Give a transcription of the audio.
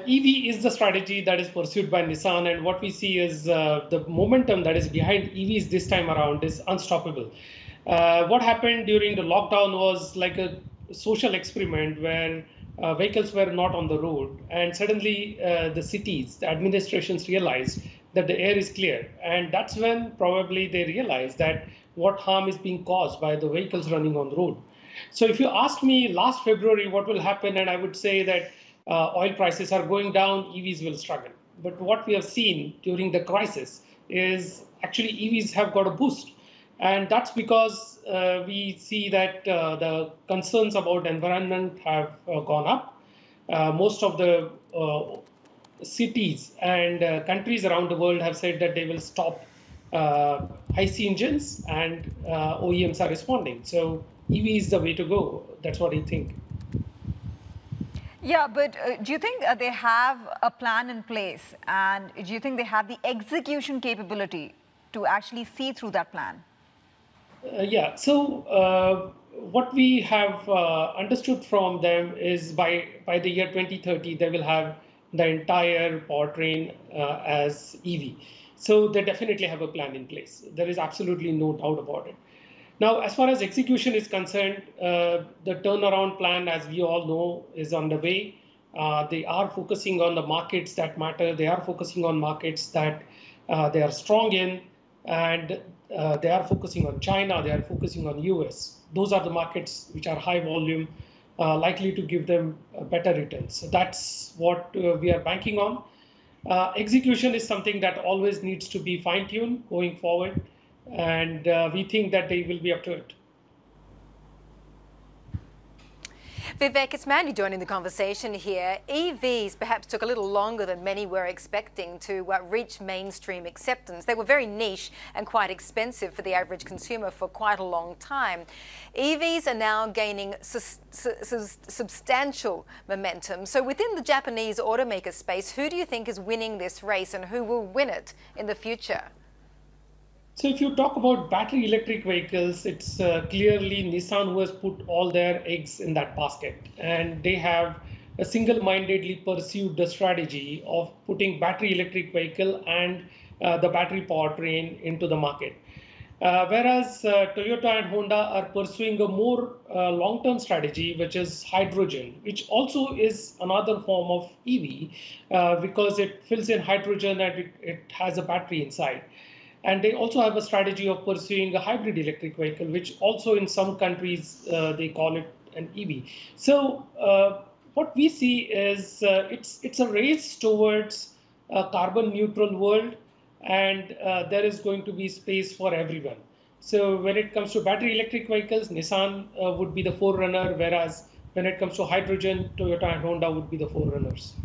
EV is the strategy that is pursued by Nissan, and what we see is the momentum that is behind EVs this time around is unstoppable. What happened during the lockdown was like a social experiment where vehicles were not on the road, and suddenly the cities, the administrations realized that the air is clear, and that's when probably they realized that what harm is being caused by the vehicles running on the road. So if you asked me last February what will happen, and I would say that oil prices are going down, EVs will struggle. But what we have seen during the crisis is actually EVs have got a boost. And that's because we see that the concerns about environment have gone up. Most of the cities and countries around the world have said that they will stop IC engines, and OEMs are responding. So EV is the way to go. That's what I think. Yeah, but do you think they have a plan in place, and do you think they have the execution capability to actually see through that plan? Yeah, so what we have understood from them is by the year 2030, they will have the entire powertrain as EV. So they definitely have a plan in place. There is absolutely no doubt about it. Now, as far as execution is concerned, the turnaround plan, as we all know, is on the way. They are focusing on the markets that matter. They are focusing on markets that they are strong in, and they are focusing on China. They are focusing on US. Those are the markets which are high volume, likely to give them better returns. So that's what we are banking on. Execution is something that always needs to be fine-tuned going forward, and we think that they will be up to it. Vivek, it's Mandy joining the conversation here. EVs perhaps took a little longer than many were expecting to reach mainstream acceptance. They were very niche and quite expensive for the average consumer for quite a long time. EVs are now gaining substantial momentum. So within the Japanese automaker space, who do you think is winning this race, and who will win it in the future? So if you talk about battery electric vehicles, it's clearly Nissan who has put all their eggs in that basket. And they have single-mindedly pursued the strategy of putting battery electric vehicle and the battery powertrain into the market. Whereas Toyota and Honda are pursuing a more long-term strategy, which is hydrogen, which also is another form of EV because it fills in hydrogen and it has a battery inside. And they also have a strategy of pursuing a hybrid electric vehicle, which also in some countries they call it an EV. So what we see is it's a race towards a carbon neutral world, and there is going to be space for everyone. So when it comes to battery electric vehicles, Nissan would be the forerunner, whereas when it comes to hydrogen, Toyota and Honda would be the forerunners.